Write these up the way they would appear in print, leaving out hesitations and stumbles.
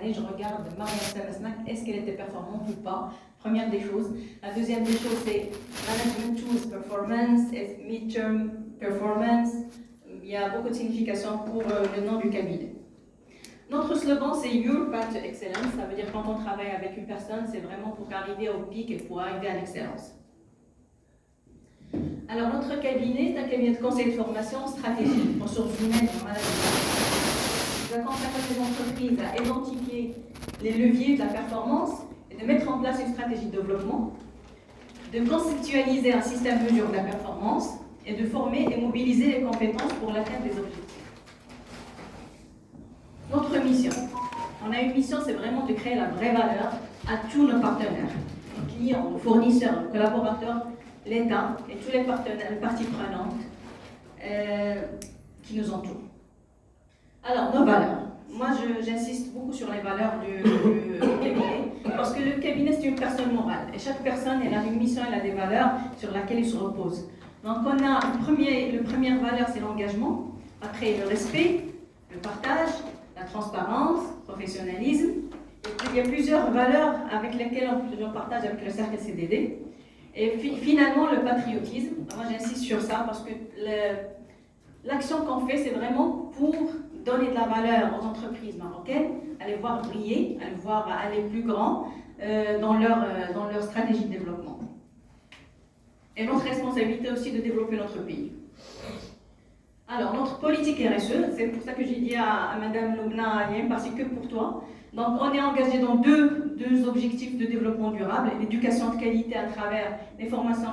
l'année, je regarde est-ce qu'elle était performante ou pas. Première des choses. La deuxième des choses, c'est Management Tools Performance et Midterm Performance. Il y a beaucoup de significations pour le nom du cabinet. Notre slogan, c'est Your Path to Excellence. Ça veut dire quand on travaille avec une personne, c'est vraiment pour arriver au pic et pour arriver à l'excellence. Alors, notre cabinet est un cabinet de conseil de formation stratégique, ressources humaines et management. Nous accompagnons les entreprises à identifier les leviers de la performance et de mettre en place une stratégie de développement, de conceptualiser un système de mesure de la performance et de former et mobiliser les compétences pour l'atteinte des objectifs. Notre mission. On a une mission, c'est vraiment de créer la vraie valeur à tous nos partenaires, nos clients, nos fournisseurs, nos collaborateurs, l'État et tous les partenaires, les parties prenantes qui nous entourent. Alors, nos valeurs. Moi, j'insiste beaucoup sur les valeurs du cabinet, parce que le cabinet, c'est une personne morale. Et chaque personne, elle a une mission, elle a des valeurs sur lesquelles il se repose. Donc, on a la première valeur, c'est l'engagement. Après, le respect, le partage, la transparence, le professionnalisme. Et puis, il y a plusieurs valeurs avec lesquelles on partage avec le cercle CDD. Et finalement, le patriotisme. Moi, j'insiste sur ça parce que l'action qu'on fait, c'est vraiment pour donner de la valeur aux entreprises marocaines, à les voir briller, à les voir aller plus grand dans leur stratégie de développement. Et notre responsabilité aussi de développer notre pays. Alors, notre politique RSE, c'est pour ça que j'ai dit à Madame Loubna, il y a une partie que pour toi. Donc, on est engagé dans deux objectifs de développement durable, l'éducation de qualité à travers les formations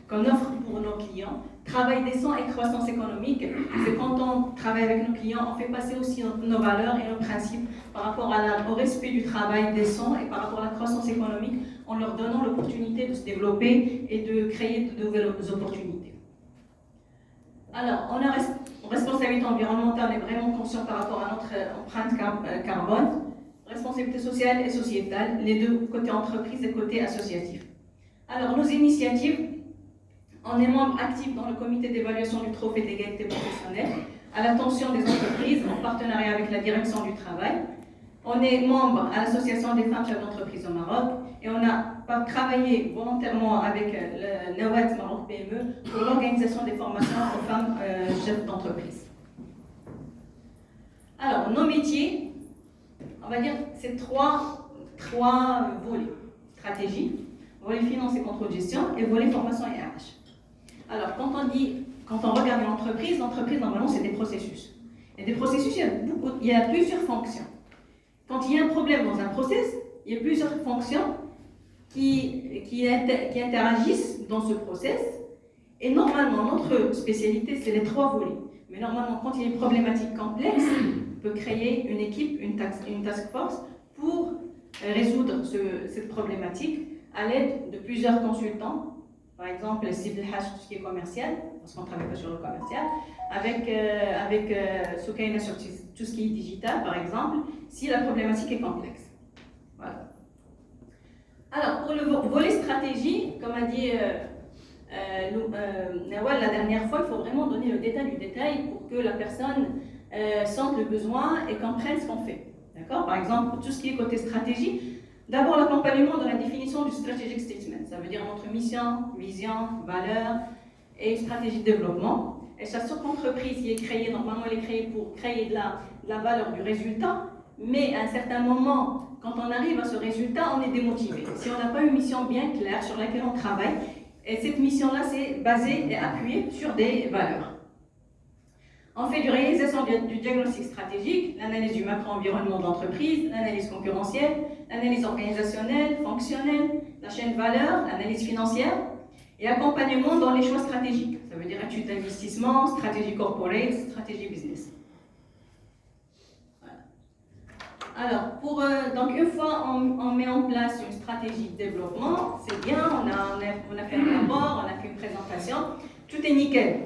qu'on offre pour nos clients, travail décent et croissance économique. C'est quand on travaille avec nos clients, on fait passer aussi nos valeurs et nos principes par rapport au respect du travail décent et par rapport à la croissance économique, en leur donnant l'opportunité de se développer et de créer de nouvelles opportunités. Alors, on a responsabilité environnementale, on est vraiment conscient par rapport à notre empreinte carbone, responsabilité sociale et sociétale, les deux côté entreprise et côté associatif. Alors, nos initiatives, on est membre actif dans le comité d'évaluation du trophée d'égalité professionnelle, à l'attention des entreprises, en partenariat avec la direction du travail. On est membre à l'association des femmes chefs d'entreprise au Maroc et on a travaillé volontairement avec le Nawat Maroc PME pour l'organisation des formations aux femmes chefs d'entreprise. Alors, nos métiers, on va dire, c'est trois volets. Stratégie, volet finance et contrôle de gestion et volet formation et RH. Alors, quand on regarde l'entreprise, normalement, c'est des processus. Et des processus, il y a plusieurs fonctions. Quand il y a un problème dans un process, il y a plusieurs fonctions qui interagissent dans ce process. Et normalement, notre spécialité, c'est les trois volets. Mais normalement, quand il y a une problématique complexe, on peut créer une équipe, une task force pour résoudre cette problématique à l'aide de plusieurs consultants. Par exemple, Cible Hash, tout ce qui est commercial, parce qu'on ne travaille pas sur le commercial, avec Soukaina sur tout ce qui est digital, par exemple, si la problématique est complexe. Voilà. Alors, pour le volet stratégie, comme a dit Nawal la dernière fois, il faut vraiment donner le détail du détail pour que la personne sente le besoin et comprenne ce qu'on fait. D'accord? Par exemple, pour tout ce qui est côté stratégie, d'abord, l'accompagnement de la définition du strategic statement. Ça veut dire notre mission, vision, valeur et stratégie de développement. Et chaque entreprise qui est créée, normalement, elle est créée pour créer de la valeur du résultat. Mais à un certain moment, quand on arrive à ce résultat, on est démotivé. Si on n'a pas une mission bien claire sur laquelle on travaille, et cette mission-là, c'est basée et appuyée sur des valeurs. On fait du réalisation du diagnostic stratégique, l'analyse du macro-environnement de l'entreprise, l'analyse concurrentielle, l'analyse organisationnelle, fonctionnelle, la chaîne de valeur, l'analyse financière et accompagnement dans les choix stratégiques. Ça veut dire étude d'investissement, stratégie corporate, stratégie business. Voilà. Alors, donc une fois on met en place une stratégie de développement, c'est bien, on a fait un rapport, on a fait une présentation, tout est nickel.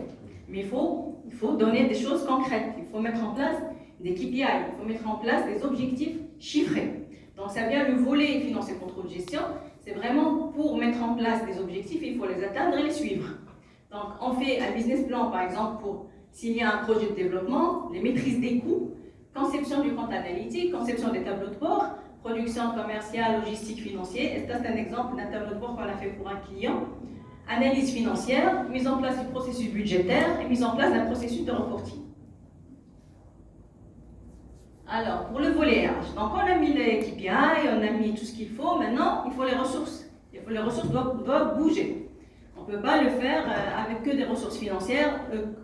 Mais il faut donner des choses concrètes, il faut mettre en place des KPI, il faut mettre en place des objectifs chiffrés. Donc ça vient le volet finance et contrôle de gestion, c'est vraiment pour mettre en place des objectifs, il faut les atteindre et les suivre. Donc on fait un business plan par exemple pour s'il y a un projet de développement, les maîtrises des coûts. conception du compte analytique, conception des tableaux de bord, production commerciale, logistique, financière. Et ça, c'est un exemple d'un tableau de bord qu'on a fait pour un client. Analyse financière, mise en place du processus budgétaire et mise en place d'un processus de reporting. Alors, pour le volet RH, donc on a mis les KPI, on a mis tout ce qu'il faut. Maintenant, il faut les ressources. Les ressources doivent bouger. On ne peut pas le faire avec que des ressources financières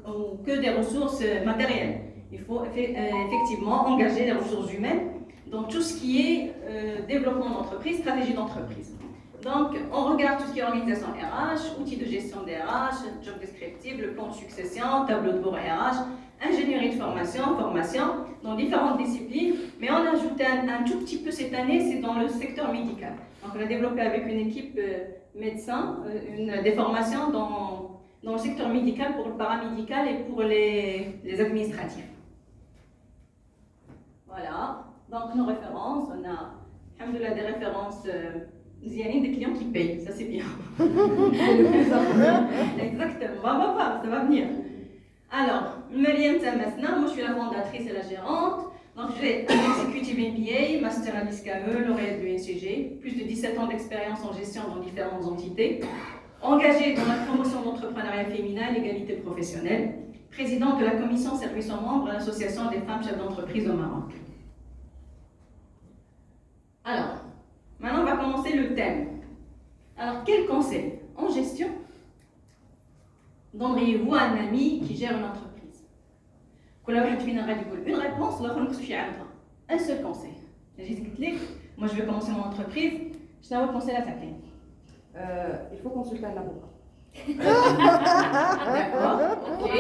ou que des ressources matérielles. Il faut effectivement engager les ressources humaines dans tout ce qui est développement d'entreprise, stratégie d'entreprise. Donc, on regarde tout ce qui est organisation RH, outils de gestion des RH, job descriptif, le plan de succession, tableau de bord RH, ingénierie de formation dans différentes disciplines. Mais on a ajouté un tout petit peu cette année, c'est dans le secteur médical. Donc, on a développé avec une équipe médecin des formations dans le secteur médical pour le paramédical et pour les administratifs. Voilà. Donc, nos références, on a, alhamdoulilah, des références. Il y a des clients qui payent, ça c'est bien. Exactement, on va voir, ça va venir. Alors, Mariam Tamasna, moi je suis la fondatrice et la gérante. Donc j'ai un executive MBA, master à l'ISCAE, lauréate du NCG, plus de 17 ans d'expérience en gestion dans différentes entités, engagée dans la promotion d'entrepreneuriat féminin et l'égalité professionnelle, présidente de la commission service aux membres de l'Association des femmes chefs d'entreprise au Maroc. Alors, maintenant, on va commencer le thème. Alors, quel conseil en gestion donneriez-vous à un ami qui gère une entreprise? Une réponse, un seul conseil. Moi, je vais commencer mon entreprise. Je t'envoie le conseil à ta clé. Il faut consulter un avocat. D'accord, ok.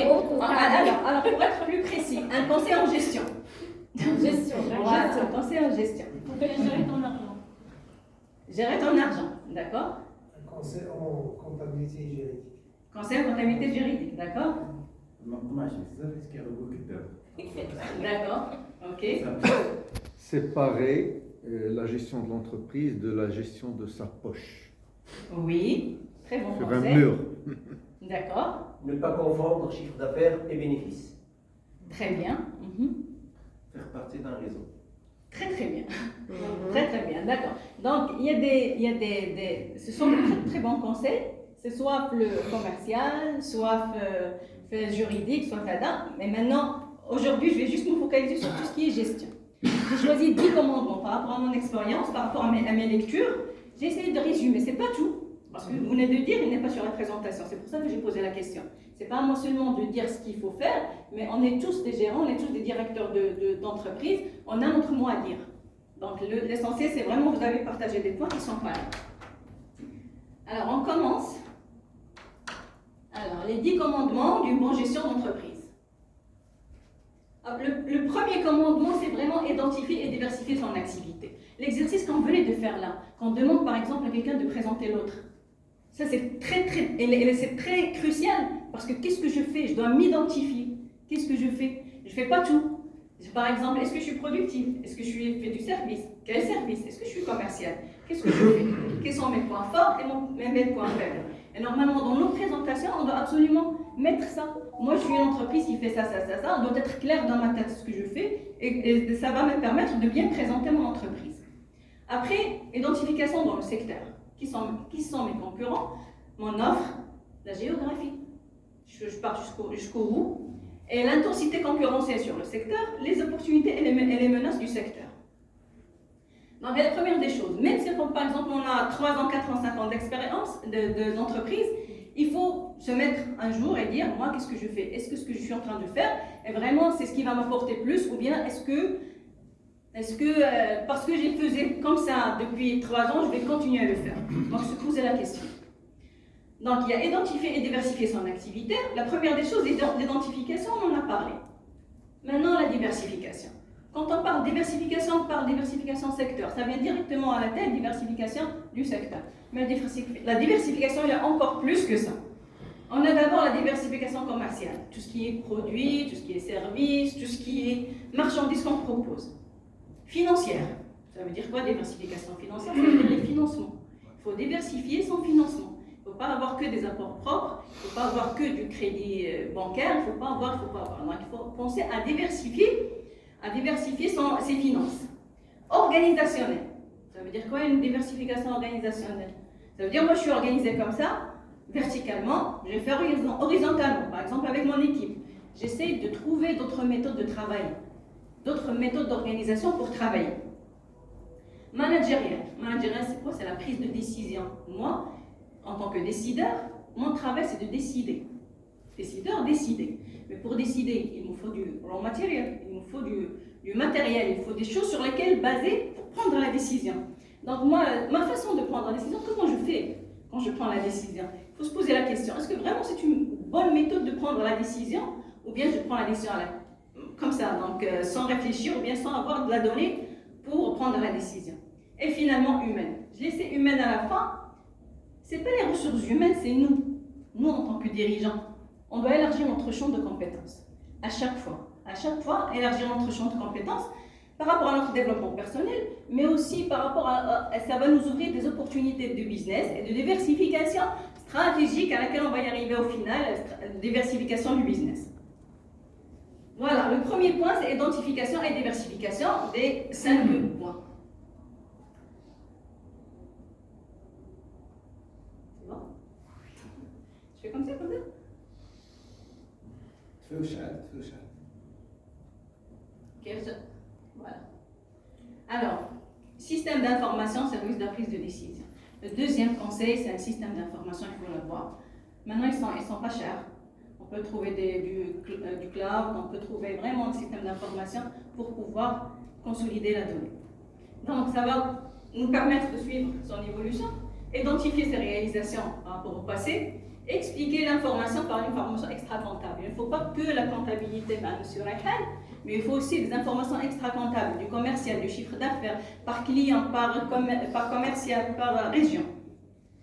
Alors, pour être plus précis, un conseil en gestion. Voilà, un conseil en gestion. Pour gérer ton argent. Gérer ton argent, d'accord? Un conseil en comptabilité juridique. Conseil en comptabilité juridique, d'accord? D'accord, ok. Séparer la gestion de l'entreprise de la gestion de sa poche. Oui, très bon Sur conseil. un mur. D'accord, Ne pas confondre chiffre d'affaires et bénéfices. très bien. Faire partie d'un réseau. Très très bien. Très bien, d'accord. Donc, il y a ce sont de très très bons conseils. C'est soit le commercial, soit juridique, soit FADA. Mais maintenant, aujourd'hui, je vais juste me focaliser sur tout ce qui est gestion. J'ai choisi 10 commandements par rapport à mon expérience, par rapport à mes lectures. J'ai essayé de résumer, c'est pas tout. Parce que vous venez de dire, il n'est pas sur la présentation. C'est pour ça que j'ai posé la question. C'est pas à moi seulement de dire ce qu'il faut faire, mais on est tous des gérants, on est tous des directeurs d'entreprise. On a notre mot à dire. Donc l'essentiel, c'est vraiment vous avez partagé des points qui sont pas là. Alors on commence. Alors les 10 commandements d'une bonne gestion d'entreprise. Le premier commandement, c'est vraiment identifier et diversifier son activité. L'exercice qu'on venait de faire là, qu'on demande par exemple à quelqu'un de présenter l'autre. Ça, c'est c'est très crucial parce que qu'est-ce que je fais? Je dois m'identifier. Qu'est-ce que je fais? Je ne fais pas tout. Par exemple, est-ce que je suis productive? Est-ce que je fais du service? Quel service? Est-ce que je suis commercial? Qu'est-ce que je fais? Quels sont mes points forts et mes points faibles? Et normalement, dans nos présentations, on doit absolument mettre ça. Moi, je suis une entreprise qui fait ça. Ça doit être clair dans ma tête ce que je fais et ça va me permettre de bien présenter mon entreprise. Après, identification dans le secteur. Qui sont mes concurrents, mon offre, la géographie. Je pars jusqu'au bout. Et l'intensité concurrentielle sur le secteur, les opportunités et les menaces du secteur. Donc, la première des choses, même si par exemple on a 3 ans, 4 ans, 5 ans d'expérience d'entreprise, il faut se mettre un jour et dire, moi, qu'est-ce que je fais? Est-ce que ce que je suis en train de faire, est vraiment, c'est ce qui va m'apporter plus, ou bien est-ce que parce que j'ai fait comme ça depuis 3 ans, je vais continuer à le faire? Donc, se poser la question. Donc, il y a identifier et diversifier son activité. La première des choses, l'identification, on en a parlé. Maintenant, la diversification. Quand on parle diversification, on parle diversification secteur. Ça vient directement à la tête, diversification du secteur. Mais la diversification, il y a encore plus que ça. On a d'abord la diversification commerciale. Tout ce qui est produit, tout ce qui est service, tout ce qui est marchandises qu'on propose. Financière. Ça veut dire quoi, diversification financière? Ça veut dire les financements. Il faut diversifier son financement. Il ne faut pas avoir que des apports propres, il ne faut pas avoir que du crédit bancaire, il ne faut pas avoir. Donc il faut penser à diversifier à diversifier ses finances. Organisationnel. Ça veut dire quoi une diversification organisationnelle? Ça veut dire moi je suis organisée comme ça, verticalement, je vais faire horizontalement. Par exemple avec mon équipe, j'essaie de trouver d'autres méthodes de travail, d'autres méthodes d'organisation pour travailler. Managériel. Managériel, c'est quoi? C'est la prise de décision. Moi, en tant que décideur, mon travail, c'est de décider. Décideur, décider. Mais pour décider, il me faut du raw material, il me faut du matériel, il faut des choses sur lesquelles baser pour prendre la décision. Donc moi, ma façon de prendre la décision, comment je fais quand je prends la décision? Il faut se poser la question, est-ce que vraiment c'est une bonne méthode de prendre la décision, ou bien je prends la décision comme ça, donc sans réfléchir, ou bien sans avoir de la donnée pour prendre la décision. Et finalement, humaine. Je laissais humaine à la fin. Ce n'est pas les ressources humaines, c'est nous. Nous, en tant que dirigeants, on doit élargir notre champ de compétences. À chaque fois, élargir notre champ de compétences par rapport à notre développement personnel, mais aussi par rapport ça va nous ouvrir des opportunités de business et de diversification stratégique à laquelle on va y arriver au final, diversification du business. Voilà, le premier point, c'est identification et diversification des 5 points. C'est bon? Je fais comme ça? Voilà. Alors, système d'information, service de prise de décision. Le deuxième conseil, c'est un système d'information, il faut le voir. Maintenant, ils sont pas chers. On peut trouver du cloud, on peut trouver vraiment un système d'information pour pouvoir consolider la donnée. Donc, ça va nous permettre de suivre son évolution, identifier ses réalisations par rapport au passé, expliquer l'information par une information extra-comptable. Il ne faut pas que la comptabilité, monsieur Rayhan, mais il faut aussi des informations extra-comptables, du commercial, du chiffre d'affaires, par client, par commercial, par région.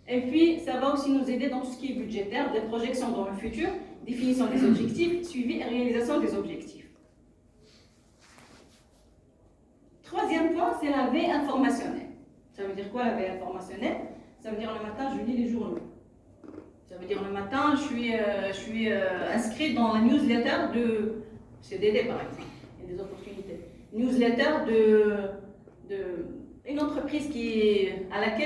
Et puis, ça va aussi nous aider dans tout ce qui est budgétaire, des projections dans le futur, définition des objectifs, suivi et réalisation des objectifs. Troisième point, c'est la veille informationnelle. Ça veut dire quoi la veille informationnelle? Ça veut dire le matin, je lis les journaux. Ça veut dire le matin, je suis inscrite dans la newsletter de CDD par exemple. Il y a des opportunités. Newsletter une entreprise avec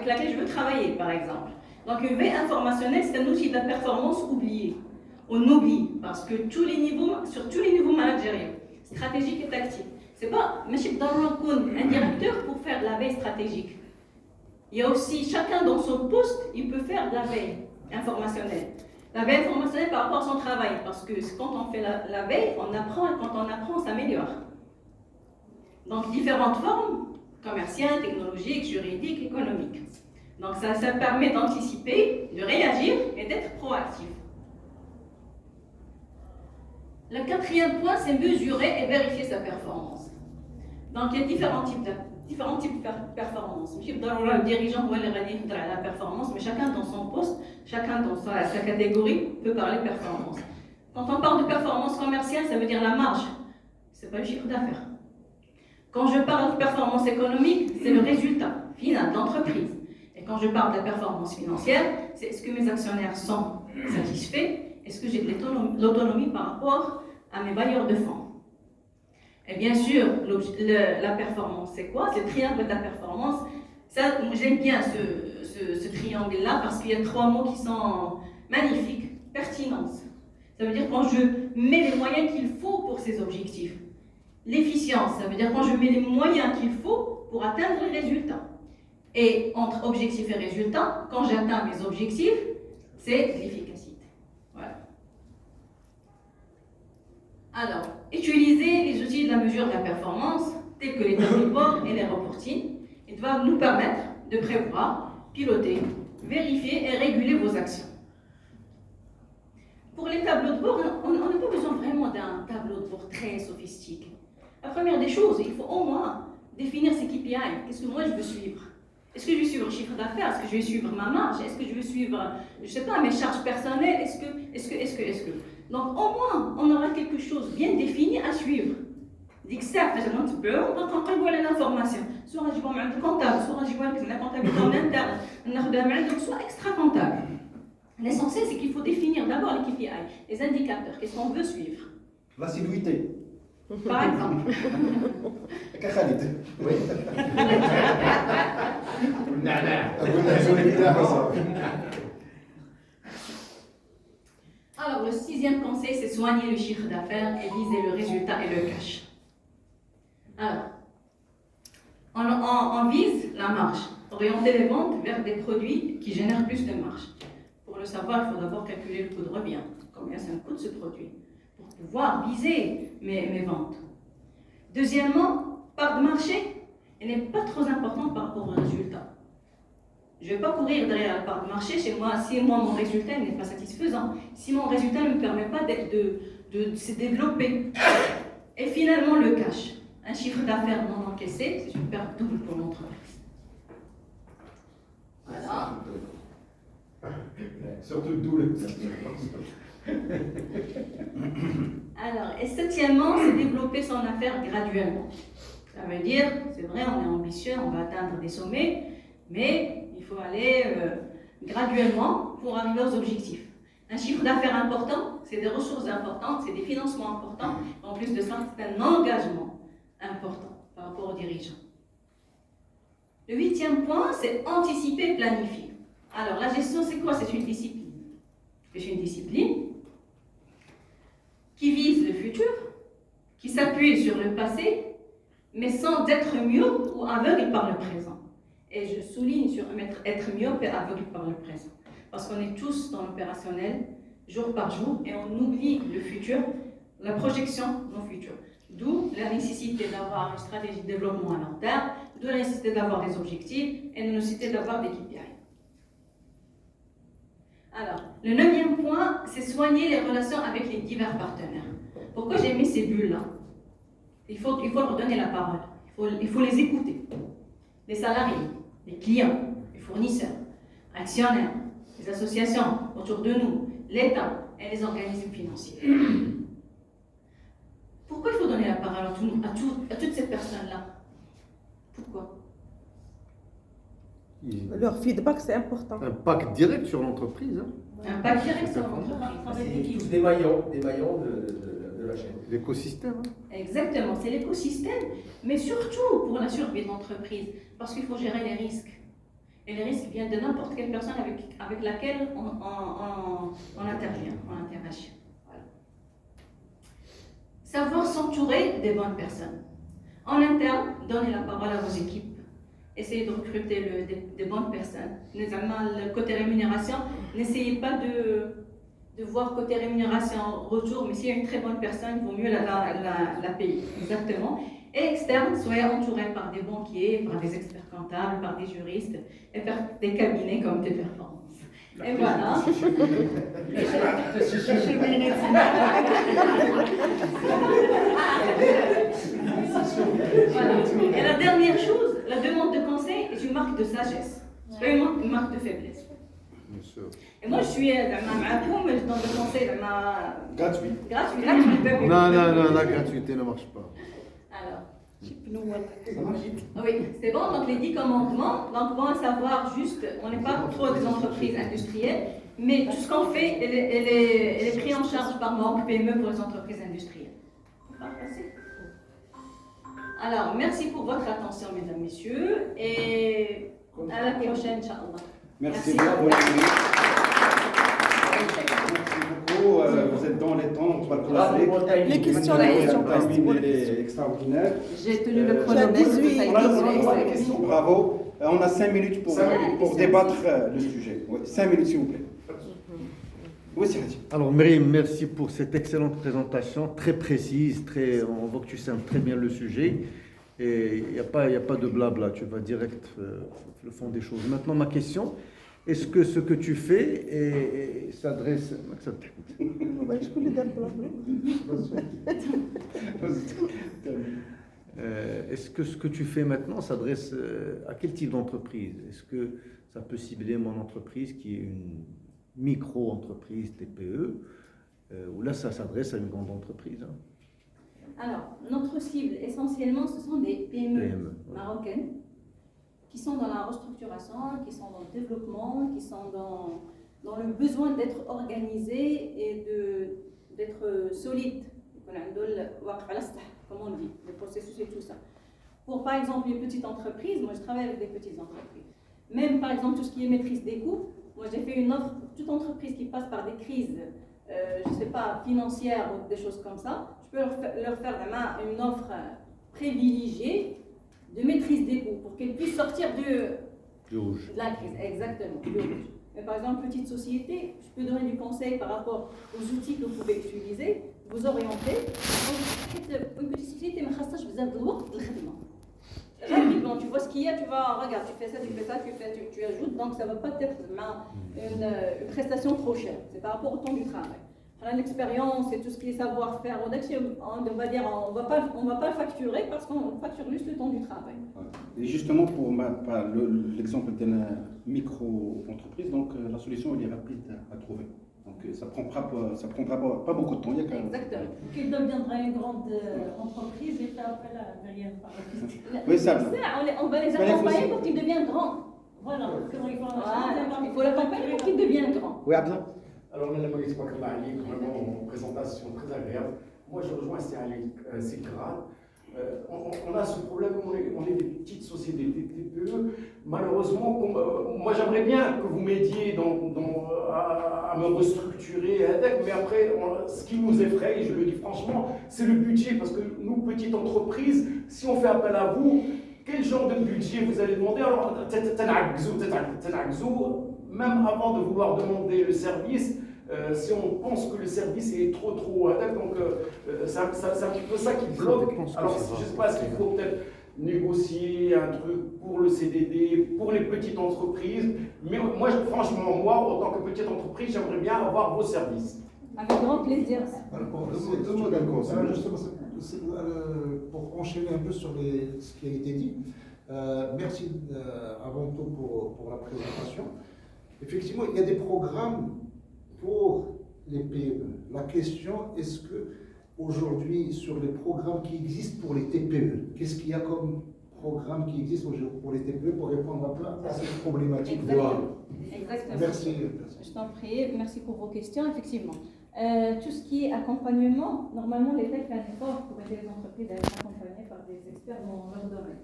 laquelle je veux travailler par exemple. Donc une veille informationnelle, c'est un outil de la performance oublié. On oublie parce que sur tous les niveaux managériaux, stratégiques et tactiques. C'est pas un directeur pour faire de la veille stratégique. Il y a aussi chacun dans son poste, il peut faire de la veille informationnelle. La veille informationnelle par rapport à son travail, parce que quand on fait la veille, on apprend et quand on apprend, on s'améliore. Donc différentes formes, commerciales, technologiques, juridiques, économiques. Donc ça permet d'anticiper, de réagir et d'être proactif. Le quatrième point, c'est mesurer et vérifier sa performance. Donc il y a différents types de performance. Le dirigeant doit la performance, mais chacun dans son poste, chacun dans sa catégorie peut parler de performance. Quand on parle de performance commerciale, ça veut dire la marge, ce n'est pas le chiffre d'affaires. Quand je parle de performance économique, c'est le résultat final d'entreprise. Et quand je parle de la performance financière, c'est est-ce que mes actionnaires sont satisfaits? Est-ce que j'ai de l'autonomie par rapport à mes bailleurs de fonds? Et bien sûr, la performance, c'est quoi? C'est le triangle de la performance. Ça, j'aime bien ce triangle-là parce qu'il y a 3 mots qui sont magnifiques. Pertinence. Ça veut dire quand je mets les moyens qu'il faut pour ces objectifs. L'efficience, ça veut dire quand je mets les moyens qu'il faut pour atteindre les résultats. Et entre objectif et résultat, quand j'atteins mes objectifs, c'est l'efficacité. Voilà. Alors, utiliser les outils de la mesure de la performance, tels que les tableaux de bord et les reportings, ils doivent nous permettre de prévoir, piloter, vérifier et réguler vos actions. Pour les tableaux de bord, on n'a pas besoin vraiment d'un tableau de bord très sophistiqué. La première des choses, il faut au moins définir ses KPI. Qu'est-ce que moi je veux suivre? Est-ce que je vais suivre le chiffre d'affaires? Est-ce que je vais suivre ma marge? Est-ce que je vais suivre, je ne sais pas, mes charges personnelles? Est-ce que Donc au moins, on aura quelque chose bien défini à suivre. Donc on va l'information. Soit je vais le comptable, soit je vais la comptabilité en interne, soit extra-comptable. L'essentiel, c'est qu'il faut définir d'abord les KPI, les indicateurs, qu'est-ce qu'on veut suivre. L'assiduité. Par exemple. كخالد Oui. Alors, le sixième conseil, c'est soigner le chiffre d'affaires et viser le résultat et le cash. Alors, on vise la marge, orienter les ventes vers des produits qui génèrent plus de marge. Pour le savoir, il faut d'abord calculer le coût de revient, combien ça me coûte ce produit, pour pouvoir viser mes ventes. Deuxièmement, part de marché, elle n'est pas trop importante par rapport au résultat. Je ne vais pas courir derrière la part de marché chez moi si moi mon résultat n'est pas satisfaisant, si mon résultat ne me permet pas de se développer. Et finalement, le cash. Un chiffre d'affaires non encaissé, c'est une perte double pour l'entreprise. Voilà. Surtout d'où le. Alors, et septièmement, c'est développer son affaire graduellement. Ça veut dire, c'est vrai, on est ambitieux, on va atteindre des sommets, mais il faut aller graduellement pour arriver aux objectifs. Un chiffre d'affaires important, c'est des ressources importantes, c'est des financements importants. En plus de ça, c'est un engagement important par rapport aux dirigeants. Le huitième point, c'est anticiper et planifier. Alors, la gestion, c'est quoi? C'est une discipline. C'est une discipline qui vise le futur, qui s'appuie sur le passé, mais sans être myope ou aveugle par le présent. Et je souligne sur être myope et aveugle par le présent. Parce qu'on est tous dans l'opérationnel, jour par jour, et on oublie le futur, la projection dans le futur. D'où la nécessité d'avoir une stratégie de développement à long terme, d'où la nécessité d'avoir des objectifs et la nécessité d'avoir des KPI. Alors, le neuvième point, c'est soigner les relations avec les divers partenaires. Pourquoi j'ai mis ces bulles-là? Il faut leur donner la parole, il faut les écouter. Les salariés, les clients, les fournisseurs, actionnaires, les associations autour de nous, l'État et les organismes financiers. Pourquoi il faut donner la parole à toutes ces personnes-là? Pourquoi? Leur feedback, c'est important. Impact direct sur l'entreprise. Hein. Impact direct sur l'entreprise. C'est tous des maillons de la chaîne. L'écosystème. Hein. Exactement, c'est l'écosystème, mais surtout pour la survie de l'entreprise, parce qu'il faut gérer les risques. Et les risques viennent de n'importe quelle personne avec laquelle on intervient, on interagit. Voilà. Savoir s'entourer des bonnes personnes. En interne, donner la parole à vos équipes. Essayez de recruter des bonnes personnes. Le côté rémunération, n'essayez pas de voir côté rémunération retour, mais s'il y a une très bonne personne, il vaut mieux la payer. Exactement. Et externe, soyez entouré par des banquiers, par des experts comptables, par des juristes, et par des cabinets comme des performances. Et voilà. Voilà. Et la dernière chose, la demande de conseil est une marque de sagesse, c'est pas une marque de faiblesse. Bien sûr. Et moi je suis معكم, je donne des conseils Gratuit. gratuits. Non, la gratuité ne marche pas. Alors, Ça marche. oui, c'est bon, donc les 10 commandements, donc on va savoir juste, on n'est pas trop des entreprises industrielles, mais tout ce qu'on fait, elle est pris en charge par Banque PME pour les entreprises industrielles. Parfait. Alors, merci pour votre attention, mesdames, messieurs, et à la prochaine, Inch'Allah. Merci bien pour Merci beaucoup. Vous êtes dans les temps, on va le Les questions, Elle est extraordinaire. J'ai tenu le J'ai chronomètre. 18. On a le droit des questions. Bravo. On a 5 minutes pour débattre le sujet. Oui, 5 minutes, s'il vous plaît. Oui, c'est Hadi. Alors Myriam, merci pour cette excellente présentation, très précise, on voit que tu sais très bien le sujet. Et il n'y a pas de blabla, tu vas direct le fond des choses. Maintenant, ma question, est-ce que ce que tu fais s'adresse... Est-ce que ce que tu fais maintenant s'adresse à quel type d'entreprise? Est-ce que ça peut cibler mon entreprise qui est une micro-entreprise, TPE, ou là ça s'adresse à une grande entreprise? Hein? Alors, notre cible, essentiellement, ce sont des PME, ouais. marocaines qui sont dans la restructuration, qui sont dans le développement, qui sont dans le besoin d'être organisées et d'être solides يكون عنده الواقع على السطح comme on dit le processus et tout ça. Pour par exemple les petites entreprises, moi je travaille avec des petites entreprises. Même par exemple tout ce qui est maîtrise des coûts, moi j'ai fait une offre pour toute entreprise qui passe par des crises, je ne sais pas, financières ou des choses comme ça, je peux leur faire une offre privilégiée de maîtrise des coûts pour qu'elles puissent sortir Du rouge. de la crise. Exactement, du rouge. Mais par exemple, petite société, je peux donner du conseil par rapport aux outils que vous pouvez utiliser, vous orienter. Une petite société, mais ça, je vous aide rapidement, tu vois ce qu'il y a, tu vas, regarde, tu fais ça, tu ajoutes, donc ça ne va pas être une prestation trop chère. C'est par rapport au temps du travail. L'expérience et tout ce qui est savoir-faire, on va dire, on va pas le facturer parce qu'on facture juste le temps du travail. Et justement, pour l'exemple d'une micro-entreprise, donc la solution elle est rapide à trouver. Donc ça prendra pas beaucoup de temps. Exactement. Qu'il deviendra une grande entreprise et fait appel à Myriam par la Oui, ça. On va les accompagner pour qu'ils deviennent grands. Voilà. Il faut l'accompagner pour qu'ils deviennent grands. Oui, Abdel. Alors, là, vraiment, présentation très agréable. Moi, je rejoins Sikra. On a ce problème, on est des petites sociétés, des TPE. Malheureusement, moi, j'aimerais bien que vous m'aidiez à me restructurer, mais après, ce qui nous effraie, je le dis franchement, c'est le budget. Parce que nous, petites entreprises, si on fait appel à vous, quel genre de budget vous allez demander? Alors, même avant de vouloir demander le service, si on pense que le service est trop donc c'est un petit peu ça qui bloque. Alors je ne sais pas s'il faut peut-être négocier un truc pour le CDD, pour les petites entreprises, mais moi franchement, en tant que petite entreprise, j'aimerais bien avoir vos services. Avec grand plaisir. Deux mots d'un conseil. Justement, pour enchaîner un peu sur ce qui a été dit, merci avant tout pour la présentation. Effectivement, il y a des programmes pour les PME. La question, est-ce que aujourd'hui, sur les programmes qui existent pour les TPE, qu'est-ce qu'il y a comme programme qui existe aujourd'hui pour les TPE pour répondre un peu à cette problématique? Exactement. Merci. Je t'en prie, merci pour vos questions. Effectivement, tout ce qui est accompagnement, normalement l'État fait un effort pour aider les entreprises à être accompagnées par des experts dans leur domaine.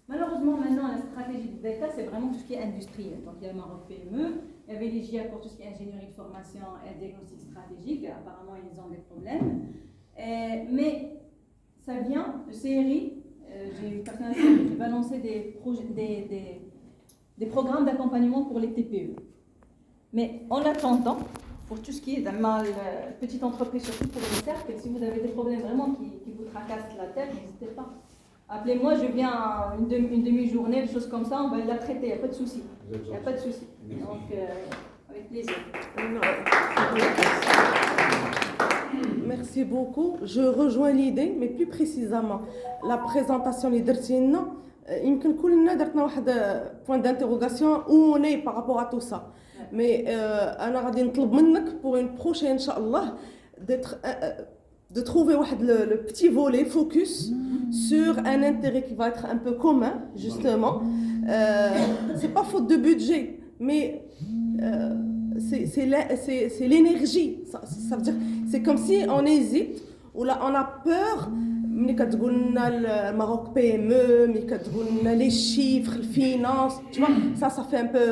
Malheureusement, maintenant, la stratégie de l'État, c'est vraiment tout ce qui est industriel. Donc, il y a le Maroc PME, il y avait les GIA pour tout ce qui est ingénierie de formation et diagnostic stratégique. Apparemment, ils ont des problèmes. Mais ça vient, le CRI, personnellement, va lancer des programmes d'accompagnement pour les TPE. Mais en attendant, pour tout ce qui est petite entreprise, surtout pour les cercles, si vous avez des problèmes vraiment qui vous tracassent la tête, n'hésitez pas. Appelez-moi, je viens une demi-journée, des choses comme ça, on va la traiter, il n'y a pas de souci. Il n'y a pas de souci. Donc, avec plaisir. Merci beaucoup. Je rejoins l'idée, mais plus précisément, la présentation اللي درتينا يمكن كلنا درتنا واحد point d'interrogation où on est par rapport à tout ça. Mais أنا غادي نطلب منك pour une prochaine إن شاء الله de trouver le petit volet focus sur un intérêt qui va être un peu commun, justement. C'est pas faute de budget, mais c'est l'énergie. Ça veut dire, c'est comme si on hésite, ou là on a peur. ملي كتقول لنا الماروك PME, ملي كتقول لنا les chiffres, les finances, tu vois, ça fait un peu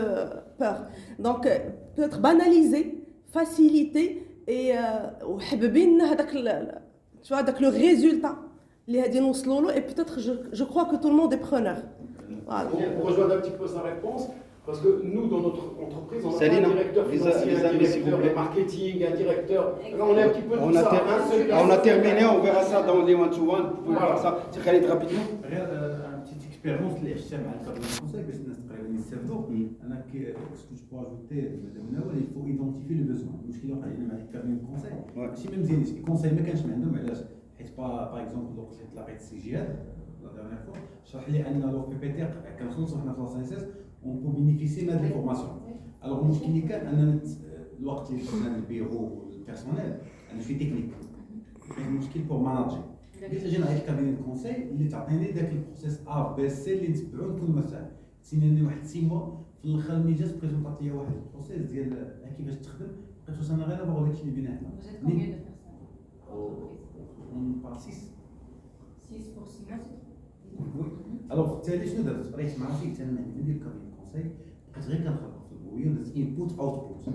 peur. Donc peut-être banaliser, faciliter. Et وحببين هذاك tu vois هذاك le résultat اللي غادي نوصلوا له, et peut-être je crois que tout le monde est preneur. Voilà. Pour rejoindre un petit peu sa réponse, parce que nous dans notre entreprise on a un directeur financier, un directeur de marketing, un directeur, là on est un petit peu tout ça. On a terminé, on verra ça dans les one-to-one. Vous pouvez voir ça. C'est Khalid rapidement. Petite expérience اللي عشتها مع الكابينت كونساي باش الناس تقريبا يستافدوا. انا كنت جو اجوتي مدام ناول il faut identifier le besoin. المشكل اللي وقع لنا مع الكابينت كونساي ماشي ما مزيانش الكونساي ما كانش عندهم. علاش؟ حيت باغ اكزومبل وقت اللي تلاقيت السي جهاد لا ديرنيير فوا شرح لي ان لو بي بي تي كنخلصوا حنا في لاسانسيس اون بو بينيفيسي من هاد لي فورماسيون. الوغ المشكل اللي كان ان الوقت اللي كنا البيرو والبيرسونيل انا في تكنيك كاين مشكل بور ماناجي. ديجا جينا غير كابينت كونساي اللي تعطيني داك البروسيس ا بي سي اللي نتبعو نكون مرتاح. سيناني واحد 6 موا في الاخر ملي جات بريزونطات ليا واحد البروسيس ديال كيفاش تخدم لقيت انا غير باغي داكشي اللي بينا حنا. on parle 6. 6 pour 6 mois, c'est Oui. Alors, بالتالي شنو درت؟ ريت مع راسي قلت انا ما ندير كابين كونساي، بقيت غير كنخلق في البويه ودرت انبوت اوتبوت.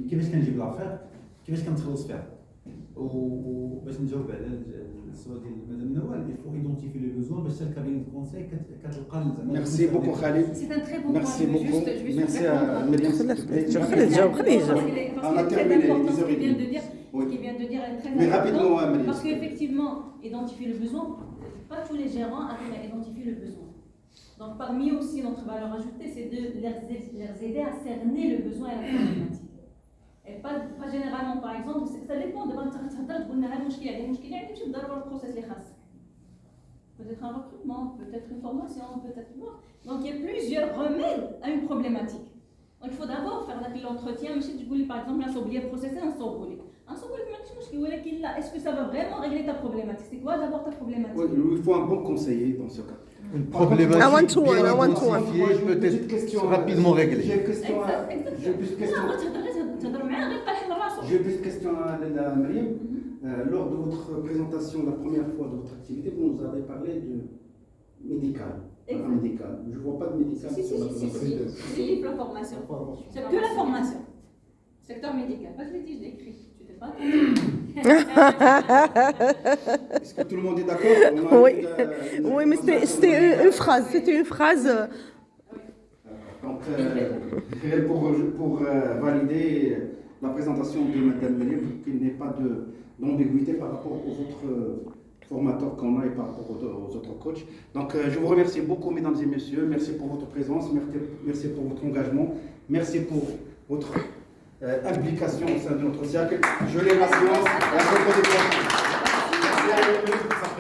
كيفاش كنجيب لافير، كيفاش كنتخلص فيها. وباش نجاوب على السؤال ديال مدام نوال، il faut identifier les besoins باش حتى الكابين كونساي كتلقى زعما. Merci beaucoup Khalid. C'est un très bon point. Merci beaucoup. Merci à Myriam. On a terminé les 10h30. Ce qu'il vient de dire est très Mais important. rapidement, Myriam. Parce qu'effectivement, identifier le besoin, pas tous les gérants arrivent à identifier le besoin. Donc parmi aussi notre valeur ajoutée, c'est de leur aider à cerner le besoin et la problématique. Et pas généralement, par exemple, ça dépend de votre peut-être un recrutement, peut-être une formation, peut-être moi. Donc il y a plusieurs remèdes à une problématique. Donc il faut d'abord faire l'entretien, par exemple, un sobrier processé, un sobrier. Un sobrier, est-ce que ça va vraiment régler ta problématique? C'est quoi d'abord ta problématique? Oui, il faut un bon conseiller dans ce cas. Une problématique I want to one, bien I want to one. identifiée, peut-être rapidement réglée. J'ai une question à Myriam. Lors de votre présentation, la première fois de votre activité, vous nous avez parlé de médical, paramédical. Je ne vois pas de médical sur la présentation. Si, la formation. C'est que la formation. Secteur médical. Pas je l'ai dit, je l'ai écrit. Tu t'es pas Est-ce que tout le monde est d'accord? Oui, oui, mais c'était une phrase. C'était une phrase. Donc, pour valider la présentation de Mme Myriam, pour qu'il n'y ait pas d'ambiguïté par rapport aux autres formateurs qu'on a et par rapport aux autres coachs. Donc, je vous remercie beaucoup, mesdames et messieurs. Merci pour votre présence, merci pour votre engagement, merci pour votre implication au sein de notre cercle. Je l'ai la science et à votre défense. Merci à vous.